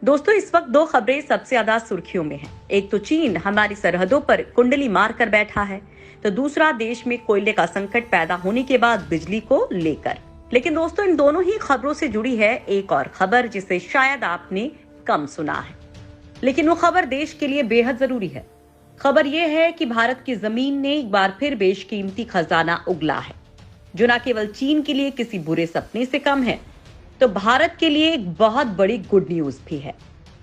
दोस्तों, इस वक्त दो खबरें सबसे ज्यादा सुर्खियों में हैं। एक तो चीन हमारी सरहदों पर कुंडली मार कर बैठा है, तो दूसरा देश में कोयले का संकट पैदा होने के बाद बिजली को लेकर। लेकिन दोस्तों, इन दोनों ही खबरों से जुड़ी है एक और खबर जिसे शायद आपने कम सुना है, लेकिन वो खबर देश के लिए बेहद जरूरी है। खबर ये है कि भारत की जमीन ने एक बार फिर बेशकीमती खजाना उगला है, जो न केवल चीन के लिए किसी बुरे सपने से कम है, तो भारत के लिए एक बहुत बड़ी गुड न्यूज भी है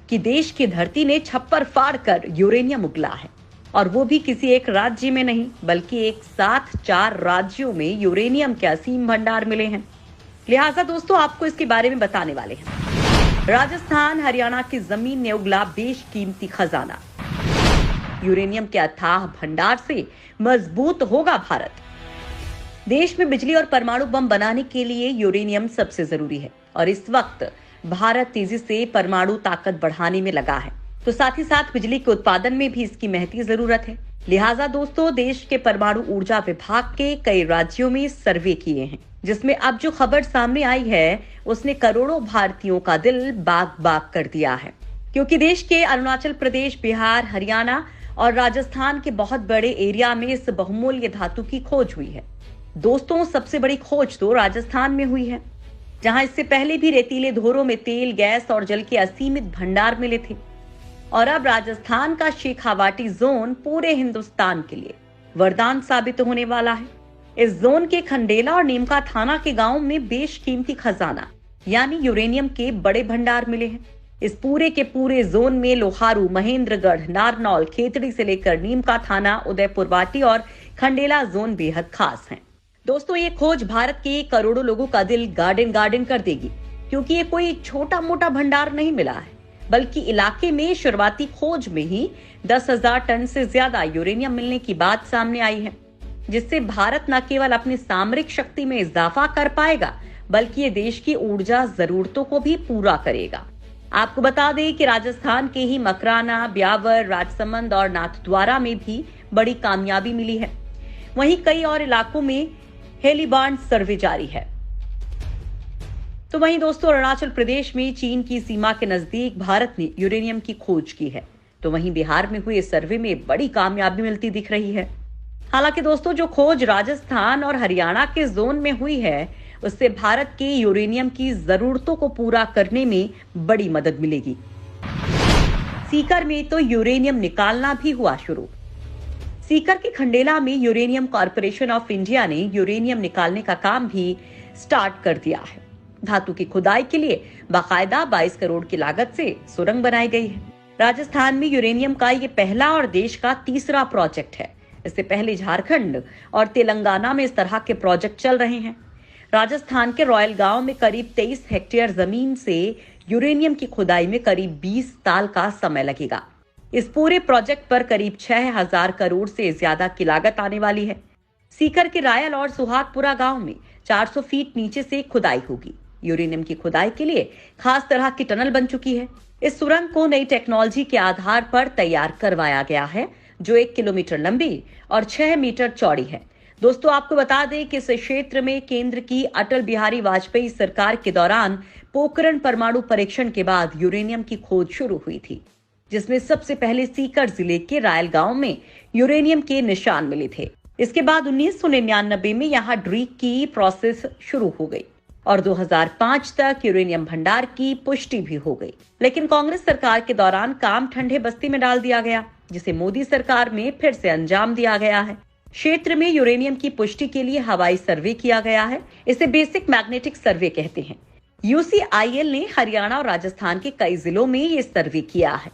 कि देश की धरती ने छप्पर फाड़ कर यूरेनियम उगला है, और वो भी किसी एक राज्य में नहीं, बल्कि एक साथ 4 राज्यों में यूरेनियम के असीम भंडार मिले हैं। लिहाजा दोस्तों, आपको इसके बारे में बताने वाले हैं। राजस्थान हरियाणा की जमीन ने उगला बेशकीमती खजाना। यूरेनियम के अथाह भंडार से मजबूत होगा भारत। देश में बिजली और परमाणु बम बनाने के लिए यूरेनियम सबसे जरूरी है, और इस वक्त भारत तेजी से परमाणु ताकत बढ़ाने में लगा है, तो साथ ही साथ बिजली के उत्पादन में भी इसकी महती जरूरत है। लिहाजा दोस्तों, देश के परमाणु ऊर्जा विभाग के कई राज्यों में सर्वे किए हैं, जिसमें अब जो खबर सामने आई है उसने करोड़ों भारतीयों का दिल बाग बाग कर दिया है, क्योंकि देश के अरुणाचल प्रदेश, बिहार, हरियाणा और राजस्थान के बहुत बड़े एरिया में इस बहुमूल्य धातु की खोज हुई है। दोस्तों, सबसे बड़ी खोज तो राजस्थान में हुई है, जहां इससे पहले भी रेतीले धोरों में तेल, गैस और जल के असीमित भंडार मिले थे। और अब राजस्थान का शेखावाटी जोन पूरे हिंदुस्तान के लिए वरदान साबित होने वाला है। इस जोन के खंडेला और नीमका थाना के गांव में बेशकीमती खजाना यानी यूरेनियम के बड़े भंडार मिले हैं। इस पूरे के पूरे जोन में लोहारू, महेंद्रगढ़, नारनौल, खेतड़ी से लेकर नीमका थाना, उदयपुरवाटी और खंडेला जोन बेहद खास हैं। दोस्तों, ये खोज भारत के करोड़ों लोगों का दिल गार्डन गार्डन कर देगी, क्योंकि ये कोई छोटा मोटा भंडार नहीं मिला है, बल्कि इलाके में शुरुआती खोज में ही 10,000 टन से ज्यादा यूरेनियम मिलने की बात सामने आई है, जिससे भारत न केवल अपनी सामरिक शक्ति में इजाफा कर पाएगा, बल्कि ये देश की ऊर्जा जरूरतों को भी पूरा करेगा। आपको बता दें कि राजस्थान के ही मकराना, ब्यावर, राजसमंद और नाथद्वारा में भी बड़ी कामयाबी मिली है। वहीं कई और इलाकों में हेलीबार्ड सर्वे जारी है। तो वहीं दोस्तों, अरुणाचल प्रदेश में चीन की सीमा के नजदीक भारत ने यूरेनियम की खोज की है, तो वहीं बिहार में हुए सर्वे में बड़ी कामयाबी मिलती दिख रही है। हालांकि दोस्तों, जो खोज राजस्थान और हरियाणा के जोन में हुई है, उससे भारत के यूरेनियम की जरूरतों को पूरा करने में बड़ी मदद मिलेगी। सीकर में तो यूरेनियम निकालना भी हुआ शुरू। सीकर के खंडेला में यूरेनियम कॉर्पोरेशन ऑफ इंडिया ने यूरेनियम निकालने का काम भी स्टार्ट कर दिया है। धातु की खुदाई के लिए बाकायदा 22 करोड़ की लागत से सुरंग बनाई गई है। राजस्थान में यूरेनियम का ये पहला और देश का तीसरा प्रोजेक्ट है। इससे पहले झारखंड और तेलंगाना में इस तरह के प्रोजेक्ट चल रहे हैं। राजस्थान के रॉयल गांव में करीब 23 हेक्टेयर जमीन से यूरेनियम की खुदाई में करीब 20 साल का समय लगेगा। इस पूरे प्रोजेक्ट पर करीब 6,000 करोड़ से ज्यादा की लागत आने वाली है। सीकर के रायल और सुहागपुरा गांव में 400 फीट नीचे से खुदाई होगी। यूरेनियम की खुदाई के लिए खास तरह की टनल बन चुकी है। इस सुरंग को नई टेक्नोलॉजी के आधार पर तैयार करवाया गया है, जो 1 किलोमीटर लंबी और 6 मीटर चौड़ी है। दोस्तों, आपको बता दें कि इस क्षेत्र में केंद्र की अटल बिहारी वाजपेयी सरकार के दौरान पोखरण परमाणु परीक्षण के बाद यूरेनियम की खोज शुरू हुई थी, जिसमें सबसे पहले सीकर जिले के रायल गांव में यूरेनियम के निशान मिले थे। इसके बाद 1999 में यहां ड्रीक की प्रोसेस शुरू हो गई और 2005 तक यूरेनियम भंडार की पुष्टि भी हो गई। लेकिन कांग्रेस सरकार के दौरान काम ठंडे बस्ती में डाल दिया गया, जिसे मोदी सरकार में फिर से अंजाम दिया गया है। क्षेत्र में यूरेनियम की पुष्टि के लिए हवाई सर्वे किया गया है। इसे बेसिक मैग्नेटिक सर्वे कहते हैं। यूसीआईएल ने हरियाणा और राजस्थान के कई जिलों में ये सर्वे किया है।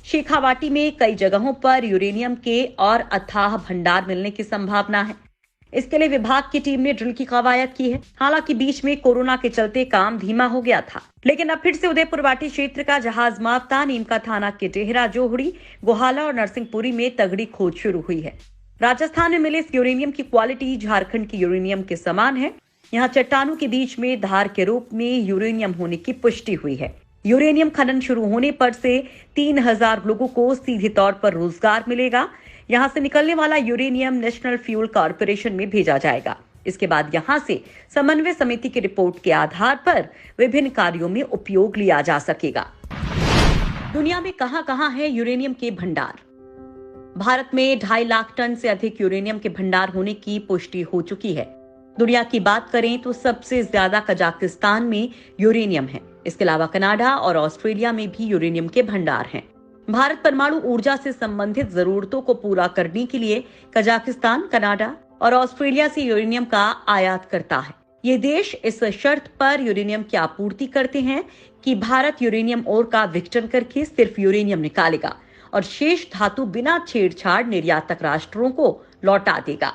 शेखावाटी में कई जगहों पर यूरेनियम के और अथाह भंडार मिलने की संभावना है। इसके लिए विभाग की टीम ने ड्रिल की कवायद की है। हालांकि बीच में कोरोना के चलते काम धीमा हो गया था, लेकिन अब फिर से उदयपुरवाटी क्षेत्र का जहाज मावता, नीमका थाना के टेहरा, जोहड़ी, गोहाला और नरसिंहपुरी में तगड़ी खोज शुरू हुई है। राजस्थान में मिले इस यूरेनियम की क्वालिटी झारखंड की यूरेनियम के समान है। यहाँ चट्टानों के बीच में धार के रूप में यूरेनियम होने की पुष्टि हुई है। यूरेनियम खनन शुरू होने पर से 3,000 लोगों को सीधे तौर पर रोजगार मिलेगा। यहाँ से निकलने वाला यूरेनियम नेशनल फ्यूल कॉर्पोरेशन में भेजा जाएगा। इसके बाद यहाँ से समन्वय समिति की रिपोर्ट के आधार पर विभिन्न कार्यों में उपयोग लिया जा सकेगा। दुनिया में कहां-कहां है यूरेनियम के भंडार? भारत में 2.5 लाख टन से अधिक यूरेनियम के भंडार होने की पुष्टि हो चुकी है। दुनिया की बात करें तो सबसे ज्यादा कजाकिस्तान में यूरेनियम है। इसके अलावा कनाडा और ऑस्ट्रेलिया में भी यूरेनियम के भंडार हैं। भारत परमाणु ऊर्जा से संबंधित जरूरतों को पूरा करने के लिए कजाकिस्तान, कनाडा और ऑस्ट्रेलिया से यूरेनियम का आयात करता है। ये देश इस शर्त पर यूरेनियम की आपूर्ति करते हैं कि भारत यूरेनियम ओर का विघटन करके सिर्फ यूरेनियम निकालेगा और शेष धातु बिना छेड़छाड़ निर्यातक राष्ट्रों को लौटा देगा।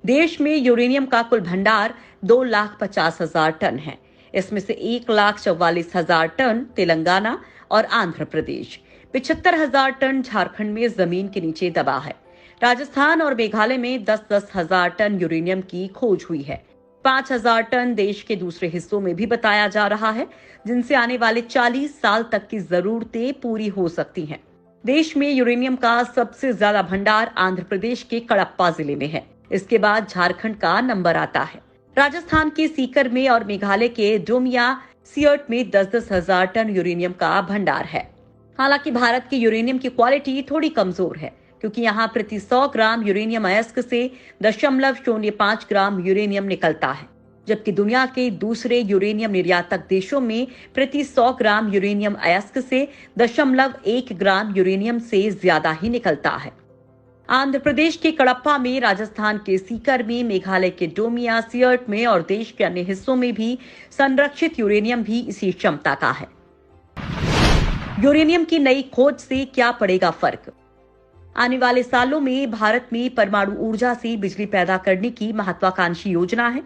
देश में यूरेनियम का कुल भंडार 2,50,000 टन है। इसमें से 1,44,000 टन तेलंगाना और आंध्र प्रदेश, 75,000 टन झारखंड में जमीन के नीचे दबा है। राजस्थान और मेघालय में 10,000 टन यूरेनियम की खोज हुई है। 5,000 टन देश के दूसरे हिस्सों में भी बताया जा रहा है, जिनसे आने वाले 40 साल तक की जरूरतें पूरी हो सकती हैं। देश में यूरेनियम का सबसे ज्यादा भंडार आंध्र प्रदेश के कडप्पा जिले में है। इसके बाद झारखंड का नंबर आता है। राजस्थान के सीकर में और मेघालय के डोमिया सियर्ट में 10,000 टन यूरेनियम का भंडार है। हालांकि भारत की यूरेनियम की क्वालिटी थोड़ी कमजोर है, क्योंकि यहाँ प्रति 100 ग्राम यूरेनियम अयस्क से 0.05 ग्राम यूरेनियम निकलता है, जबकि दुनिया के दूसरे यूरेनियम निर्यातक देशों में प्रति 100 ग्राम यूरेनियम अयस्क से 0.1 ग्राम यूरेनियम से ज्यादा ही निकलता है। आंध्र प्रदेश के कडप्पा में, राजस्थान के सीकर में, मेघालय के डोमिया सियर्ट में और देश के अन्य हिस्सों में भी संरक्षित यूरेनियम भी इसी क्षमता का है। यूरेनियम की नई खोज से क्या पड़ेगा फर्क? आने वाले सालों में भारत में परमाणु ऊर्जा से बिजली पैदा करने की महत्वाकांक्षी योजना है।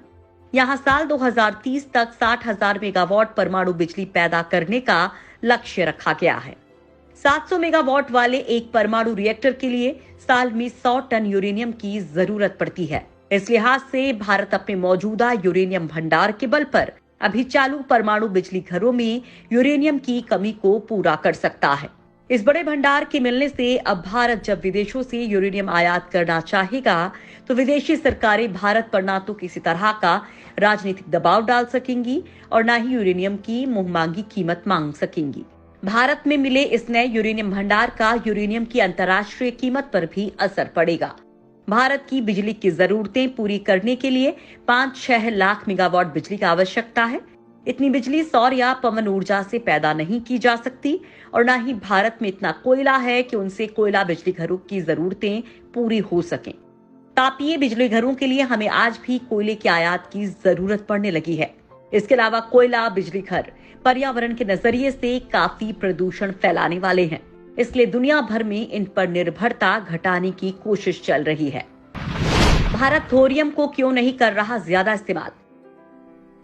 यहां साल 2030 तक 60,000 मेगावाट परमाणु बिजली पैदा करने का लक्ष्य रखा गया है। 700 मेगावाट वाले एक परमाणु रिएक्टर के लिए साल में 100 टन यूरेनियम की जरूरत पड़ती है। इस लिहाज से भारत अपने मौजूदा यूरेनियम भंडार के बल पर अभी चालू परमाणु बिजली घरों में यूरेनियम की कमी को पूरा कर सकता है। इस बड़े भंडार के मिलने से अब भारत जब विदेशों से यूरेनियम आयात करना चाहेगा तो विदेशी सरकारें भारत पर ना तो किसी तरह का राजनीतिक दबाव डाल सकेंगी और न ही यूरेनियम की मुंहमांगी कीमत मांग सकेंगी। भारत में मिले इस नए यूरेनियम भंडार का यूरेनियम की अंतर्राष्ट्रीय कीमत पर भी असर पड़ेगा। भारत की बिजली की जरूरतें पूरी करने के लिए 5-6 लाख मेगावाट बिजली की आवश्यकता है। इतनी बिजली सौर या पवन ऊर्जा से पैदा नहीं की जा सकती और न ही भारत में इतना कोयला है कि उनसे कोयला बिजली घरों की जरूरतें पूरी हो सकें। तापीय बिजली घरों के लिए हमें आज भी कोयले की आयात की जरूरत पड़ने लगी है। इसके अलावा कोयला बिजली घर पर्यावरण के नजरिए से काफी प्रदूषण फैलाने वाले हैं, इसलिए दुनिया भर में इन पर निर्भरता घटाने की कोशिश चल रही है। भारत थोरियम को क्यों नहीं कर रहा ज्यादा इस्तेमाल?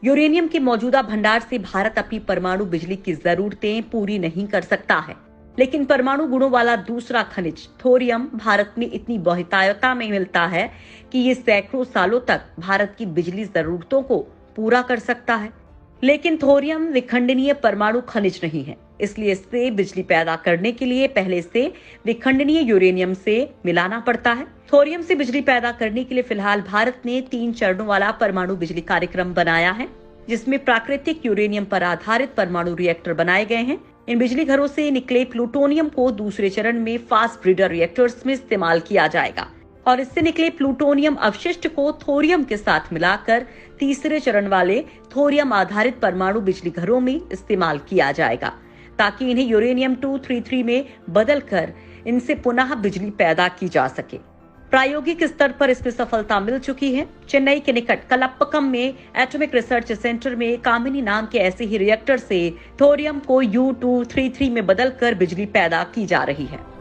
यूरेनियम के मौजूदा भंडार से भारत अपनी परमाणु बिजली की जरूरतें पूरी नहीं कर सकता है, लेकिन परमाणु गुणों वाला दूसरा खनिज थोरियम भारत में इतनी बहुतायता में मिलता है कि ये सैकड़ों सालों तक भारत की बिजली जरूरतों को पूरा कर सकता है। लेकिन थोरियम विखंडनीय परमाणु खनिज नहीं है, इसलिए इससे बिजली पैदा करने के लिए पहले से विखंडनीय यूरेनियम से मिलाना पड़ता है। थोरियम से बिजली पैदा करने के लिए फिलहाल भारत ने 3 चरणों वाला परमाणु बिजली कार्यक्रम बनाया है, जिसमें प्राकृतिक यूरेनियम पर आधारित परमाणु रिएक्टर बनाए गए हैं। इन बिजली घरों से निकले प्लूटोनियम को दूसरे चरण में फास्ट ब्रीडर रिएक्टर्स में इस्तेमाल किया जाएगा और इससे निकले प्लूटोनियम अवशिष्ट को थोरियम के साथ मिलाकर तीसरे चरण वाले थोरियम आधारित परमाणु बिजली घरों में इस्तेमाल किया जाएगा, ताकि इन्हें यूरेनियम 233 में बदलकर इनसे पुनः बिजली पैदा की जा सके। प्रायोगिक स्तर पर इसमें सफलता मिल चुकी है। चेन्नई के निकट कलप्पकम में एटॉमिक रिसर्च सेंटर में कामिनी नाम के ऐसे ही रिएक्टर से थोरियम को U233 में बदलकर बिजली पैदा की जा रही है।